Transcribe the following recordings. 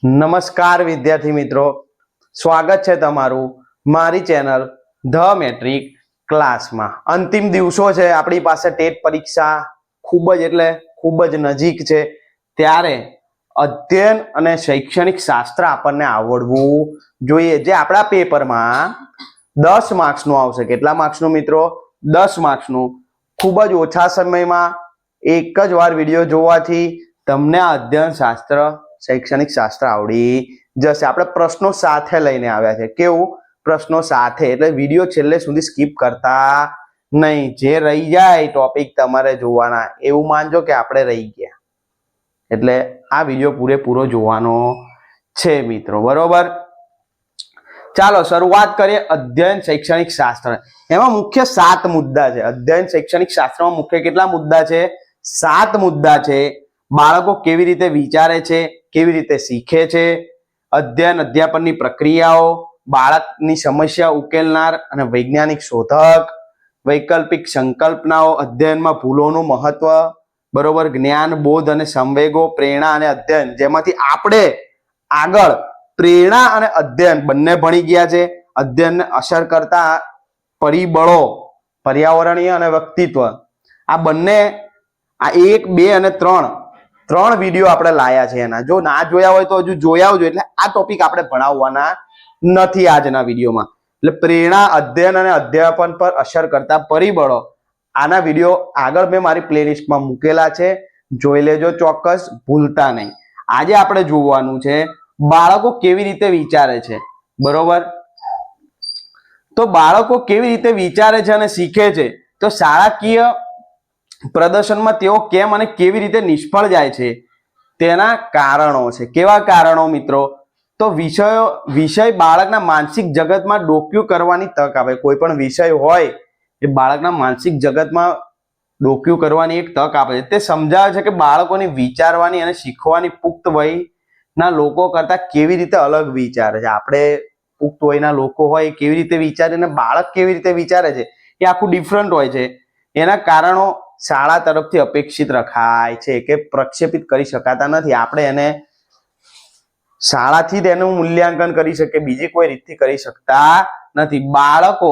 નમસ્કાર વિદ્યાર્થી મિત્રો, સ્વાગત છે તમારું મારી ચેનલ ધ મેટ્રિક ક્લાસમાં। અંતિમ દિવસો છે, આપણી પાસે ટેટ પરીક્ષા ખૂબ જ એટલે ખૂબ જ નજીક છે, ત્યારે અધ્યયન અને શૈક્ષણિક શાસ્ત્ર આપણને આવડવું જોઈએ। જે આપણા પેપરમાં 10 માર્ક્સનું આવશે। કેટલા માર્ક્સનું મિત્રો? 10 માર્ક્સનું। ખૂબ જ ઓછા સમયમાં એક જ વાર વિડીયો જોવાથી તમને આ અધ્યયન શાસ્ત્ર શૈક્ષણિક શાસ્ત્ર આવડી જશે। આપણે પ્રશ્નો સાથે લઈને આવ્યા છે। કેવું? પ્રશ્નો સાથે, એટલે વિડીયો છેલ્લે સુધી સ્કીપ કરતા નહીં। જે રહી જાય ટોપિક તમારે જોવાના, એવું માનજો કે આપણે રહી ગયા, એટલે આ વિડીયો પૂરેપૂરો જોવાનો છે મિત્રો, બરોબર? ચાલો શરૂઆત કરીએ અધ્યયન શૈક્ષણિક શાસ્ત્ર। એમાં મુખ્ય 7 મુદ્દા છે। અધ્યયન શૈક્ષણિક શાસ્ત્રમાં મુખ્ય કેટલા મુદ્દા છે? 7 મુદ્દા છે। બાળકો કેવી રીતે વિચારે છે, કેવી રીતે શીખે છે, અધ્યયન અધ્યાપનની પ્રક્રિયાઓ, બાળકની સમસ્યા ઉકેલનાર અને વૈજ્ઞાનિક શોધક, વૈકલ્પિક સંકલ્પનાઓ, અધ્યયનમાં ભૂલોનું મહત્વ, બરોબર, જ્ઞાન, બોધ અને સંવેગો, પ્રેરણા અને અધ્યયન, જેમાંથી આપણે આગળ પ્રેરણા અને અધ્યયન બંને ભણી ગયા છે। અધ્યયનને અસર કરતા પરિબળો, પર્યાવરણીય અને વ્યક્તિત્વ, આ બંને, આ 1, 2 અને 3 વિડીયો આપણે લાયા છે એના। જો ના જોયા હોય તો હજુ જોઈ આવજો। એટલે આ ટોપિક આપણે ભણાવવાના નથી આજના વિડીયોમાં। એટલે પ્રેરણા, અધ્યયન અને અધ્યાપન પર અસર કરતા પરિબળો, આના વિડીયો આગળ મેં મારી પ્લેલિસ્ટમાં મૂકેલા છે, જોઈ લેજો ચોક્કસ, ભૂલતા નહીં। આજે આપણે જોવાનું છે બાળકો કેવી રીતે વિચારે છે, બરોબર? તો બાળકો કેવી રીતે વિચારે છે અને શીખે છે, તો શાળાકીય પ્રદર્શનમાં તેઓ કેમ અને કેવી રીતે નિષ્ફળ જાય છે તેના કારણો છે। કેવા કારણો મિત્રો? તો વિષય બાળકના માનસિક જગતમાં ડોક્યું કરવાની તક આપે। કોઈ પણ વિષય હોય એ બાળકના માનસિક જગતમાં ડોક્યું કરવાની એક તક આપે છે। તે સમજાવે છે કે બાળકોની વિચારવાની અને શીખવાની પુખ્ત વયના લોકો કરતા કેવી રીતે અલગ વિચારે છે। આપણે પુખ્ત વયના લોકો હોય એ કેવી રીતે વિચારે અને બાળક કેવી રીતે વિચારે છે એ આખું ડિફરન્ટ હોય છે। એના કારણો શાળા તરફથી અપેક્ષિત રખાય છે કે પ્રક્ષેપિત કરી શકાતા નથી। આપણે એને શાળાથી જ એનું મૂલ્યાંકન કરી શકીએ, બીજી કોઈ રીતથી કરી શકતા નથી। બાળકો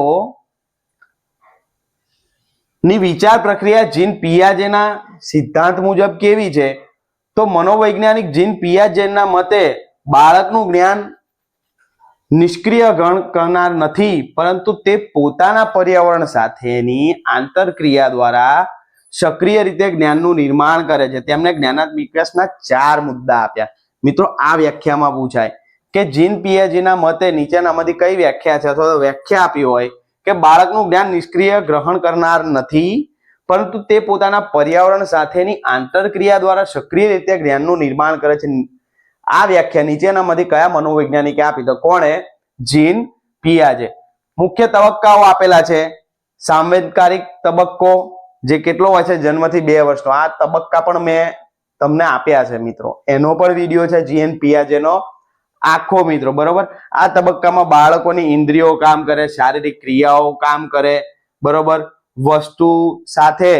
ની વિચાર પ્રક્રિયા જીન પિયાજેના સિદ્ધાંત મુજબ કેવી છે? તો મનોવૈજ્ઞાનિક જીન પિયાજેના મતે બાળકનું જ્ઞાન નિષ્ક્રિય ગણ કરનાર નથી, પરંતુ તે પોતાના પર્યાવરણ સાથેની આંતરક્રિયા દ્વારા સક્રિય રીતે જ્ઞાનનું નિર્માણ કરે છે। તેમને જ્ઞાનાત્મક વિકાસના 4 મુદ્દા આપ્યા। મિત્રો આ વ્યાખ્યામાં પૂછાય કે જીન પિયાજેના મતે નીચેનામાંથી કઈ વ્યાખ્યા છે અથવા વ્યાખ્યા આપી હોય કે બાળકનું જ્ઞાન નિષ્ક્રિય ગ્રહણ કરનાર નથી, પરંતુ તે પોતાના પર્યાવરણ સાથેની આંતરક્રિયા દ્વારા સક્રિય રીતે જ્ઞાનનું નિર્માણ કરે છે। આ વ્યાખ્યા નીચેનામાંથી કયા મનોવૈજ્ઞાનિકે આપી? તો કોણે? જીન પિયાજે। મુખ્ય તબક્કાઓ આપેલા છે। સાંવેદકારિક તબક્કો, જે કેટલો હોય છે? જન્મથી 2 વર્ષનો। આ તબક્કા પણ મેં તમને આપ્યા છે મિત્રો, એનો પણ વિડીયો છે જીન પિયાજેનો આખો મિત્રો, બરોબર? આ તબક્કામાં બાળકોની ઇન્દ્રિયો કામ કરે, શારીરિક ક્રિયાઓ કામ કરે, બરોબર? વસ્તુ સાથે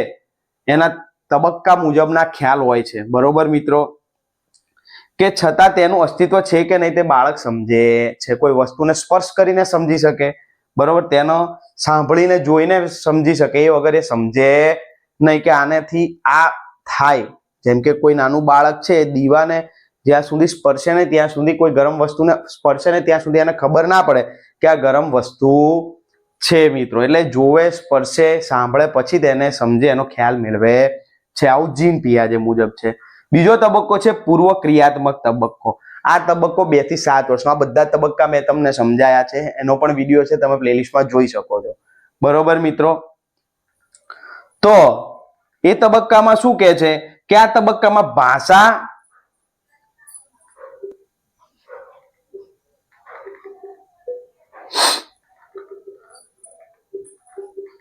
એના તબક્કા મુજબના ખ્યાલ હોય છે, બરોબર મિત્રો? કે છતાં તેનું અસ્તિત્વ છે કે નહીં તે બાળક સમજે છે। કોઈ વસ્તુને સ્પર્શ કરીને સમજી શકે, બરોબર? તેનો સાંભળીને જોઈને સમજી શકે, એ વગર એ સમજે નહીં કે આનાથી આ થાય। જેમ કે કોઈ નાનું બાળક છે, દીવાને જ્યાં સુધી સ્પર્શે નહીં ત્યાં સુધી, કોઈ ગરમ વસ્તુને સ્પર્શે નહીં ત્યાં સુધી એને ખબર ના પડે કે આ ગરમ વસ્તુ છે મિત્રો। એટલે જોવે, સ્પર્શે, સાંભળે, પછી તેને સમજે, એનો ખ્યાલ મેળવે છે। આવું જીન પિયાજે મુજબ છે। બીજો તબક્કો છે પૂર્વ ક્રિયાત્મક તબક્કો। આ તબક્કો 2 થી 7 વર્ષનો। આ બધા તબક્કા મેં તમને સમજાયા છે, એનો પણ વિડીયો છે, તમે પ્લેલિસ્ટમાં જોઈ શકો છો, બરોબર મિત્રો? તો એ તબક્કામાં શું કહે છે કે આ તબક્કામાં ભાષા,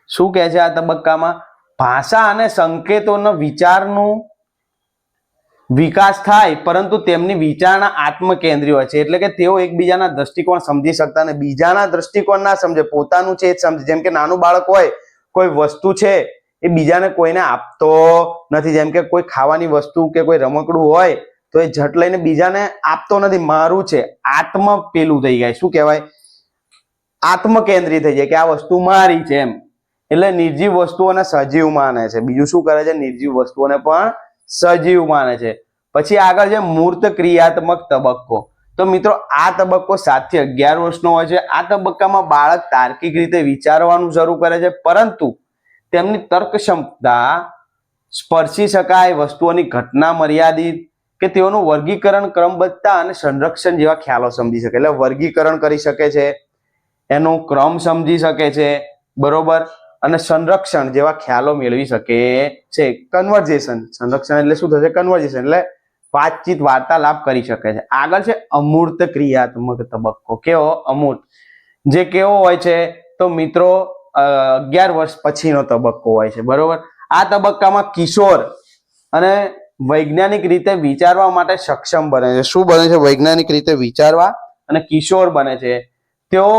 શું કહે છે? આ તબક્કામાં ભાષા અને સંકેતોનો વિચારનું વિકાસ થાય, પરંતુ તેમની વિચારણા આત્મકેન્દ્રી હોય છે। એટલે કે તેઓ એકબીજાના દ્રષ્ટિકોણ સમજી શકતા અને બીજાના દ્રષ્ટિકોણ ના સમજે, પોતાનું છે એ જ સમજે। જેમ કે નાનું બાળક હોય, કોઈ વસ્તુ છે એ બીજાને કોઈને આપતો નથી। જેમ કે કોઈ ખાવાની વસ્તુ કે કોઈ રમકડું હોય તો એ ઝટ લઈને બીજાને આપતો નથી, મારું છે, આત્મ પેલું થઈ જાય, શું કહેવાય, આત્મ કેન્દ્રિત થઈ જાય કે આ વસ્તુ મારી છે એમ. એટલે નિર્જીવ વસ્તુઓને સજીવ માને છે. બીજું શું કરે છે, નિર્જીવ વસ્તુઓને પણ સજીવ માને છે. પછી આગળ છે મૂર્ત ક્રિયાત્મક તબક્કો. તો મિત્રો આ તબક્કો 7 થી 11 વર્ષનો હોય છે. આ તબક્કામાં બાળક તાર્કિક રીતે વિચારવાનું શરૂ કરે છે, પરંતુ તેમની તર્ક ક્ષમતા, સ્પર્શી શકાય વસ્તુઓની ઘટના મર્યાદિત, કે તેઓનું વર્ગીકરણ, ક્રમબદ્ધતા અને સંરક્ષણ જેવા ખ્યાલો સમજી શકે. એટલે વર્ગીકરણ કરી શકે છે, એનો ક્રમ સમજી શકે છે, બરોબર, અને સંરક્ષણ જેવા ખ્યાલો મેળવી શકે છે. કન્વર્ઝેશન, સંરક્ષણ એટલે શું થશે, કન્વર્ઝેશન એટલે વાતચીત, વાર્તાલાપ કરી શકે છે. આગળ છે અમૂર્ત ક્રિયાત્મક તબક્કો. કેવો, અમૂર્ત, જે કેવો હોય છે તો મિત્રો 11 વર્ષ પછીનો તબક્કો હોય છે, બરોબર. આ તબક્કામાં કિશોર અને વૈજ્ઞાનિક રીતે વિચારવા માટે સક્ષમ બને છે. શું બને છે, વૈજ્ઞાનિક રીતે વિચારવા અને કિશોર બને છે. તેઓ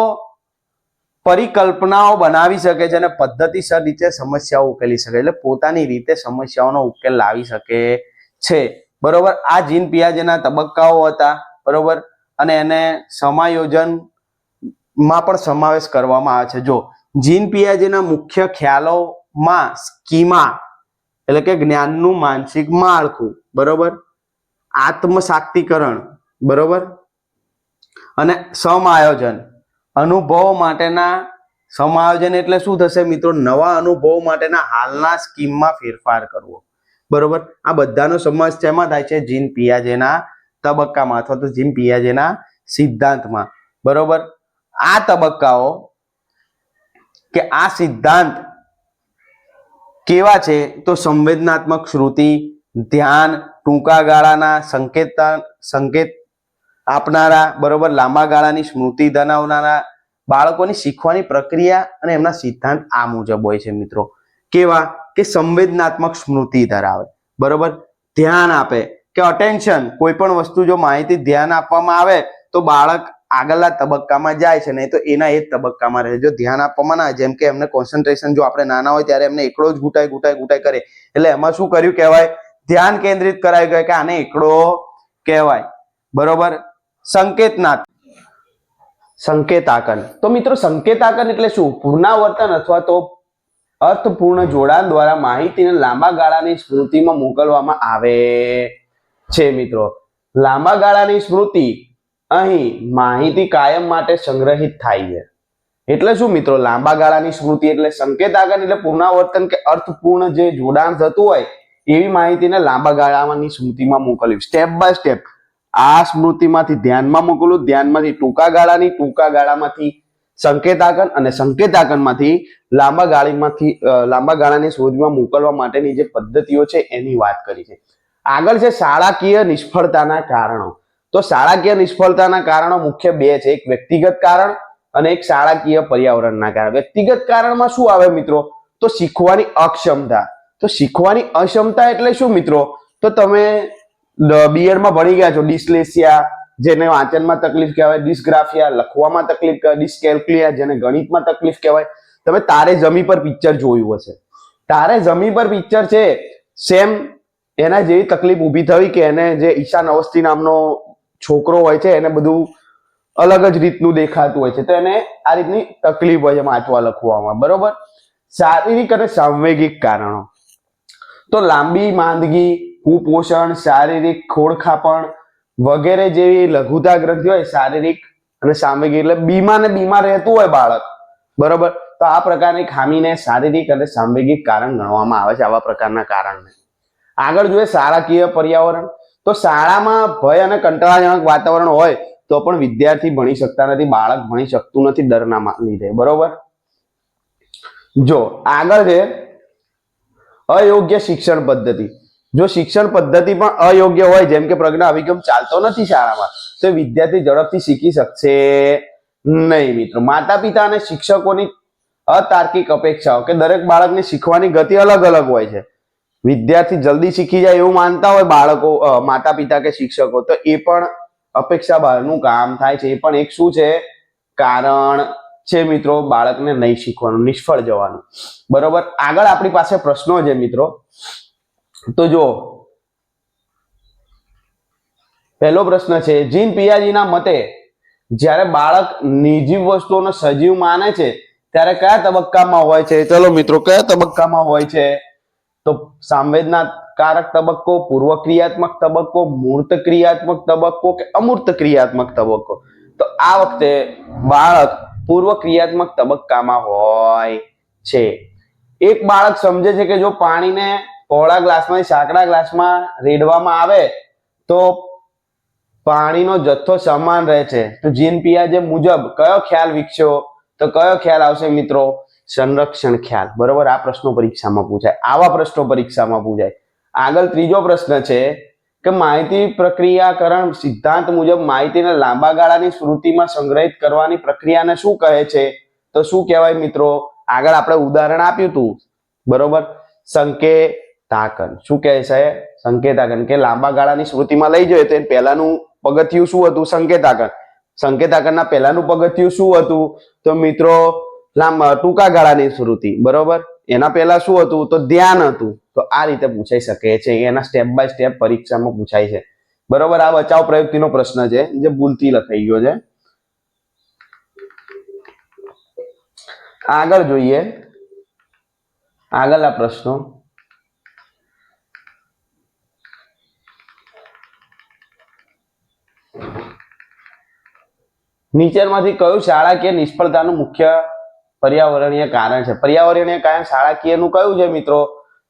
પરિકલ્પનાઓ બનાવી શકે છે અને પદ્ધતિસર રીતે સમસ્યાઓ ઉકેલી શકે, એટલે પોતાની રીતે સમસ્યાઓનો ઉકેલ લાવી શકે છે, બરોબર. આ જીન પિયાજેના તબક્કાઓ હતા, બરોબર, અને એને સમાયોજન માં પણ સમાવેશ કરવામાં આવે છે. જો જીન પિયાજેના મુખ્ય ખ્યાલોમાં સ્કીમા એટલે કે જ્ઞાનનું માનસિક માળખું, બરોબર, આત્મશાક્તિકરણ, બરોબર, અને સમાયોજન, અનુભવો માટેના સમાયોજન એટલે શું થશે મિત્રો, નવા અનુભવો માટેના હાલના સ્કીમમાં ફેરફાર કરવો, બરોબર. આ બધાનો સમાવેશ શેમાં થાય છે, જીન પિયાજેના તબક્કામાં અથવા તો જીન પિયાજેના સિદ્ધાંતમાં, બરોબર. આ તબક્કાઓ કે આ સિદ્ધાંત કેવા છે તો સંવેદનાત્મક સ્મૃતિ, ધ્યાન, ટૂંકા ગાળાના સંકેત આપનારા, બરોબર, લાંબા ગાળાની સ્મૃતિ ધરાવનારા, બાળકોની શીખવાની પ્રક્રિયા અને એમના સિદ્ધાંત આ મુજબ હોય છે મિત્રો. કેવા કે સંવેદનાત્મક સ્મૃતિ ધરાવે, બરોબર, ધ્યાન આપે કે અટેન્શન, કોઈ પણ વસ્તુ જો માહિતી ધ્યાન આપવામાં આવે તો બાળક આગળના તબક્કામાં જાય છે, નહીં તો એના એ જ તબક્કામાં રહે. જો ધ્યાન આપવામાં ના આવે, જેમ કે એમને કોન્સન્ટ્રેશન, જો આપણે નાના હોય ત્યારે એમને એકડો જ ગુટાઈ કરે, એટલે એમાં શું કર્યું કહેવાય, ધ્યાન કેન્દ્રિત કરાઈ ગયું કે આને એકડો કહેવાય, બરોબર. સંકેતાકન. તો મિત્રો સંકેતાકન એટલે શું, પુનરાવર્તન અથવા તો અર્થપૂર્ણ જોડાણ દ્વારા માહિતીને લાંબા ગાળાની સ્મૃતિમાં મોકલવામાં આવે છે. મિત્રો લાંબા ગાળાની સ્મૃતિ, અહીં માહિતી કાયમ માટે સંગ્રહિત થાય છે. એટલે શું મિત્રો, લાંબા ગાળાની સ્મૃતિ એટલે સંકેતાકન એટલે પુનરાવર્તન કે અર્થપૂર્ણ જે જોડાણ થતું હોય એવી માહિતીને લાંબા ગાળાની સ્મૃતિમાં મોકલવી. સ્ટેપ બાય સ્ટેપ આ સ્મૃતિમાંથી ધ્યાનમાં મોકલવું, ધ્યાનમાંથી ટૂંકા ગાળામાંથી સંકેતાકન, અને સંકેતાકનમાંથી લાંબા ગાળાની સ્મૃતિમાં મોકલવા માટેની જે પદ્ધતિઓ છે એની વાત કરી છે. આગળ છે શાળાકીય નિષ્ફળતાના કારણો. તો શાળાકીય નિષ્ફળતાના કારણો મુખ્ય 2 છે, એક વ્યક્તિગત કારણ અને એક શાળાકીય પર્યાવરણના કારણ. વ્યક્તિગત કારણમાં શું આવે મિત્રો, તો શીખવાની અક્ષમતા. તો શીખવાની અક્ષમતા એટલે શું મિત્રો, તો તમે બીએડમાં ભણી ગયા છો, ડિસ્લેસિયા જેને વાંચનમાં તકલીફ કહેવાય, ડિસ્ગ્રાફિયા લખવામાં તકલીફ કહેવાય, ડિસ્કેલ્ક્યુલિયા જેને ગણિતમાં તકલીફ કહેવાય. તમે તારે જમી પર પિક્ચર જોયું હશે. તારે જમી પર પિક્ચર છે, સેમ એના જેવી તકલીફ ઊભી થવી કે એને જે ઈશાન અવસ્થી નામનો છોકરો હોય છે એને બધું અલગ જ રીતનું દેખાતું હોય છે, તો એને આ રીતની તકલીફ હોય છે વાંચવા લખવામાં, બરોબર. શારીરિક અને સાંવેગિક કારણો, તો લાંબી માંદગી, કુપોષણ, શારીરિક ખોડખાપણ વગેરે જેવી લઘુતા ગ્રંથિ હોય, શારીરિક અને સાંવેગિક એટલે બીમાર રહેતું હોય બાળક, બરોબર, તો આ પ્રકારની ખામીને શારીરિક અને સાંવેગિક કારણ ગણવામાં આવે છે, આવા પ્રકારના કારણને. આગળ જોઈએ શાળાકીય પર્યાવરણ. તો શાળામાં ભય અને કંટાળાજનક વાતાવરણ હોય તો પણ વિદ્યાર્થી ભણી શકતા નથી, બાળક ભણી શકતું નથી ડરના લીધે, બરોબર. જો આગળ છે અયોગ્ય શિક્ષણ પદ્ધતિ. જો શિક્ષણ પદ્ધતિ પણ અયોગ્ય હોય, જેમ કે પ્રજ્ઞા અભિગમ ચાલતો નથી શાળામાં, તો વિદ્યાર્થી ઝડપથી શીખી શકશે નહીં મિત્રો. માતા પિતા અને શિક્ષકોની અતાર્કિક અપેક્ષાઓ, કે દરેક બાળકની શીખવાની ગતિ અલગ અલગ હોય છે. વિદ્યાર્થી જલ્દી શીખી જાય એવું માનતા હોય બાળકો, માતા પિતા કે શિક્ષકો, તો એ પણ અપેક્ષા બહારનું કામ થાય છે. એ પણ એક શું છે, કારણ છે મિત્રો, બાળકને નહીં શીખવાનું, નિષ્ફળ જવાનું, બરોબર. આગળ આપણી પાસે પ્રશ્નો છે મિત્રો. તો જો પહેલો પ્રશ્ન છે, જીન પિયાજીના મતે જ્યારે બાળક નિર્જીવ વસ્તુઓને સજીવ માને છે ત્યારે કયા તબક્કામાં હોય છે? ચલો મિત્રો, કયા તબક્કામાં હોય છે? તો સંવેદનાકારક તબક્કો, પૂર્વ ક્રિયાત્મક તબક્કો, મૂર્ત ક્રિયાત્મક તબક્કો કે અમૂર્ત ક્રિયાત્મક તબક્કો? તો આ વખતે બાળક પૂર્વ ક્રિયાત્મક તબક્કામાં હોય છે. એક બાળક સમજે છે કે જો પાણીને પહોળા ગ્લાસમાંથી સાંકડા ગ્લાસમાં રેડવામાં આવે તો પાણીનો જથ્થો સમાન રહે છે. તો જીન પિયાજે મુજબ કયો ખ્યાલ વિકસ્યો? તો કયો ખ્યાલ આવશે મિત્રો? સંરક્ષણ ખ્યાલ. બરોબર, આ પ્રશ્નો પરીક્ષામાં પૂછાય, આવા પ્રશ્નો પરીક્ષામાં પૂછાય. આગળ ત્રીજો પ્રશ્ન છે કે માહિતી પ્રક્રિયાકરણ સિદ્ધાંત મુજબ માહિતીને લાંબા ગાળાની સ્મૃતિમાં સંગ્રહિત કરવાની પ્રક્રિયાને શું કહે છે? તો શું કહેવાય મિત્રો? આગળ આપણે ઉદાહરણ આપ્યું હતું, બરોબર, સંકેતાકન. શું કહે છે? સંકેતાકન, કે લાંબા ગાળાની સ્મૃતિમાં લઈ જોઈએ તો પહેલાનું પગથિયું શું હતું? સંકેતાકન. સંકેતાકનના પહેલાનું પગથિયું શું હતું? તો મિત્રો ટૂંકા ગાળાની સ્મૃતિ. બરોબર, એના પહેલા શું હતું? તો ધ્યાન હતું. તો આ રીતે પૂછાઈ શકે છે, એના સ્ટેપ બાય સ્ટેપ પરીક્ષામાં પૂછાય છે. બરોબર, આ બચાવ પ્રયુક્તિનો પ્રશ્ન છે જે ભૂલથી લખાઈ ગયો છે. આગળ જોઈએ આગળના પ્રશ્નો. નીચેમાંથી કયું શાળાકીય નિષ્ફળતાનું મુખ્ય પર્યાવરણીય કારણ છે? પર્યાવરણીય કારણ શાળાકીયનું કયું છે મિત્રો?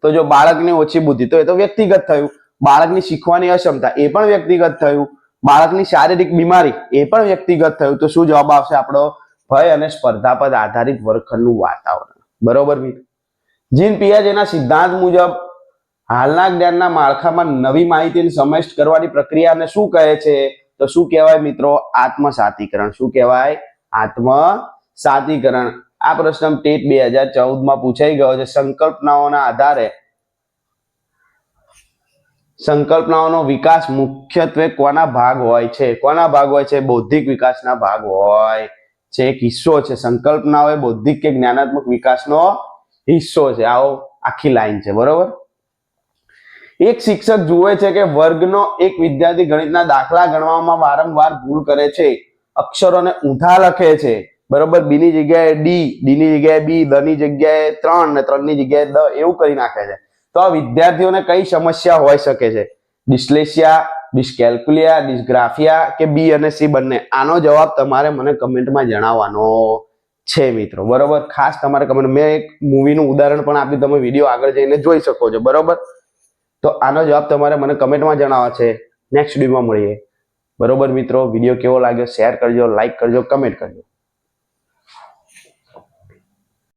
તો જો બાળકની ઓછી બુદ્ધિ, તો એ તો વ્યક્તિગત થયું. બાળકની શીખવાની અક્ષમતા, એ પણ વ્યક્તિગત થયું. બાળકની શારીરિક બીમારી, એ પણ વ્યક્તિગત થયું. તો શું જવાબ આવશે આપણો? ભય અને સ્પર્ધા પર આધારિત વર્ગખંડનું વાતાવરણ. બરોબર મિત્રો. જીન પિયાજેના સિદ્ધાંત મુજબ હાલના જ્ઞાનના માળખામાં નવી માહિતીને સમાવિષ્ટ કરવાની પ્રક્રિયાને શું કહે છે? તો શું કહેવાય મિત્રો? આત્મસાતીકરણ. શું કહેવાય? આત્મસાતીકરણ. આ પ્રશ્ન ટેટ 2014 માં પૂછાઈ ગયો છે. સંકલ્પનાઓના આધારે સંકલ્પનાઓનો વિકાસ મુખ્યત્વે કોના ભાગ હોય છે? કોના ભાગ હોય છે? બૌદ્ધિક વિકાસના ભાગ હોય છે. એક હિસ્સો છે. સંકલ્પનાઓ એ બૌદ્ધિક કે જ્ઞાનાત્મક વિકાસનો હિસ્સો છે. આવો આખી લાઈન છે. બરોબર. એક શિક્ષક જુએ છે કે વર્ગનો એક વિદ્યાર્થી ગણિતના દાખલા ગણવામાં વારંવાર ભૂલ કરે છે, અક્ષરોને ઊંધા લખે છે. બરોબર, બી ની જગ્યાએ ડી, ડી ની જગ્યાએ બી, દ ની જગ્યાએ 3 ને 3 ની જગ્યાએ દ, એવું કરી નાખે છે. તો આ વિદ્યાર્થીઓને કઈ સમસ્યા હોઈ શકે છે? ડિસ્લેશિયા, ડિસ્કેલ્ક્યુલિયા, ડિસ્ગ્રાફિયા કે બી અને સી બંને? આનો જવાબ તમારે મને કમેન્ટમાં જણાવવાનો છે મિત્રો. બરોબર, ખાસ તમારે કમેન્ટ, મેં એક મૂવીનું ઉદાહરણ પણ આપ્યું, તમે વિડીયો આગળ જઈને જોઈ શકો છો. બરોબર, તો આનો જવાબ તમારે મને કમેન્ટમાં જણાવવા છે. નેક્સ્ટ વિડીયોમાં મળીએ. બરોબર મિત્રો, વિડીયો કેવો લાગ્યો શેર કરજો, લાઈક કરજો, કમેન્ટ કરજો.